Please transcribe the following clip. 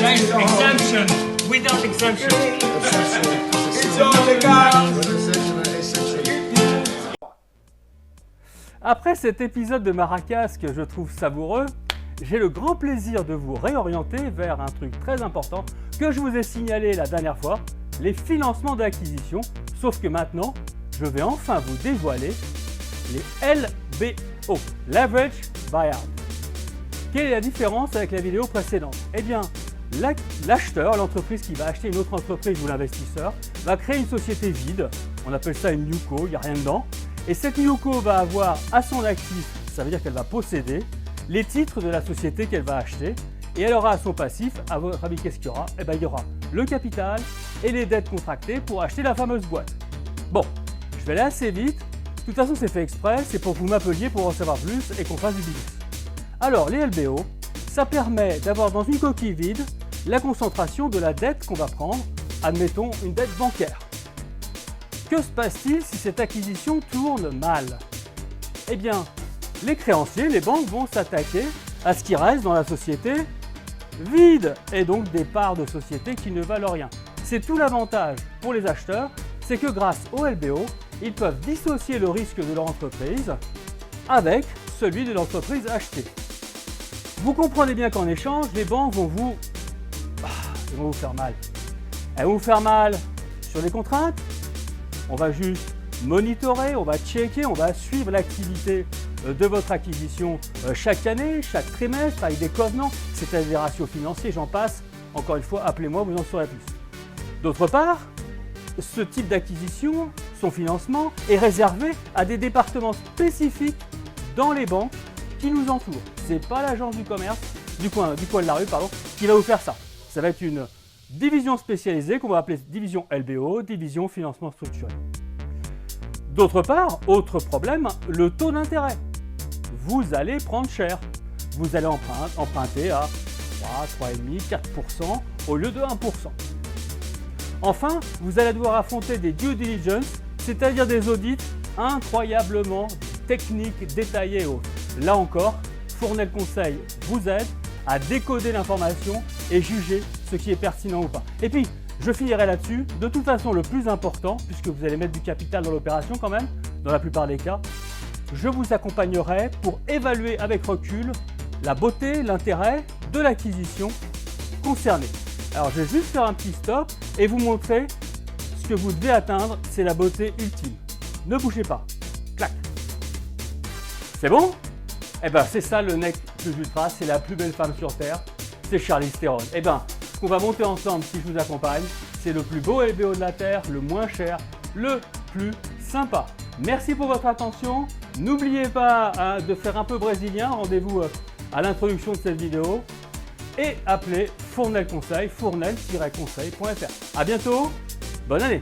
Exemption. Without exemption. Après cet épisode de Maracas que je trouve savoureux, j'ai le grand plaisir de vous réorienter vers un truc très important que je vous ai signalé la dernière fois, les financements d'acquisition, sauf que maintenant, je vais enfin vous dévoiler les LBO, Leverage Buyout. Quelle est la différence avec la vidéo précédente? Eh bien, l'acheteur, l'entreprise qui va acheter une autre entreprise ou l'investisseur, va créer une société vide, on appelle ça une NewCo, il n'y a rien dedans, et cette NewCo va avoir à son actif, ça veut dire qu'elle va posséder les titres de la société qu'elle va acheter, et elle aura à son passif, à votre avis, qu'est-ce qu'il y aura? Eh bien, il y aura le capital et les dettes contractées pour acheter la fameuse boîte. Bon, je vais aller assez vite, de toute façon c'est fait exprès, c'est pour que vous m'appeliez pour en savoir plus et qu'on fasse du business. Alors, les LBO, ça permet d'avoir dans une coquille vide la concentration de la dette qu'on va prendre, admettons une dette bancaire. Que se passe-t-il si cette acquisition tourne mal? Eh bien, les créanciers, les banques vont s'attaquer à ce qui reste dans la société vide et donc des parts de société qui ne valent rien. C'est tout l'avantage pour les acheteurs, c'est que grâce au LBO, ils peuvent dissocier le risque de leur entreprise avec celui de l'entreprise achetée. Vous comprenez bien qu'en échange, les banques vont vous faire mal. Elles vont vous faire mal sur les contraintes. On va juste monitorer, on va checker, on va suivre l'activité de votre acquisition chaque année, chaque trimestre, avec des covenants, c'est-à-dire des ratios financiers, j'en passe. Encore une fois, appelez-moi, vous en saurez plus. D'autre part, ce type d'acquisition, son financement, est réservé à des départements spécifiques dans les banques qui nous entourent. Ce n'est pas l'agence du commerce, du coin de la rue, qui va vous faire ça. Ça va être une division spécialisée qu'on va appeler division LBO, division financement structuré. D'autre part, autre problème, le taux d'intérêt. Vous allez prendre cher. Vous allez emprunter à 3, 3,5, 4% au lieu de 1%. Enfin, vous allez devoir affronter des due diligence, c'est-à-dire des audits incroyablement techniques, détaillés et autres. Là encore, Fournel Conseil vous aide à décoder l'information et juger ce qui est pertinent ou pas. Et puis, je finirai là-dessus. De toute façon, le plus important, puisque vous allez mettre du capital dans l'opération quand même, dans la plupart des cas, je vous accompagnerai pour évaluer avec recul la beauté, l'intérêt de l'acquisition concernée. Alors, je vais juste faire un petit stop et vous montrer ce que vous devez atteindre, c'est la beauté ultime. Ne bougez pas. Clac. C'est bon? Eh bien, c'est ça le nec plus ultra, c'est la plus belle femme sur Terre, c'est Charlize Theron. Eh bien, ce qu'on va monter ensemble si je vous accompagne, c'est le plus beau LBO de la Terre, le moins cher, le plus sympa. Merci pour votre attention. N'oubliez pas de faire un peu brésilien. Rendez-vous à l'introduction de cette vidéo. Et appelez Fournel Conseil, fournel-conseil.fr. À bientôt. Bonne année.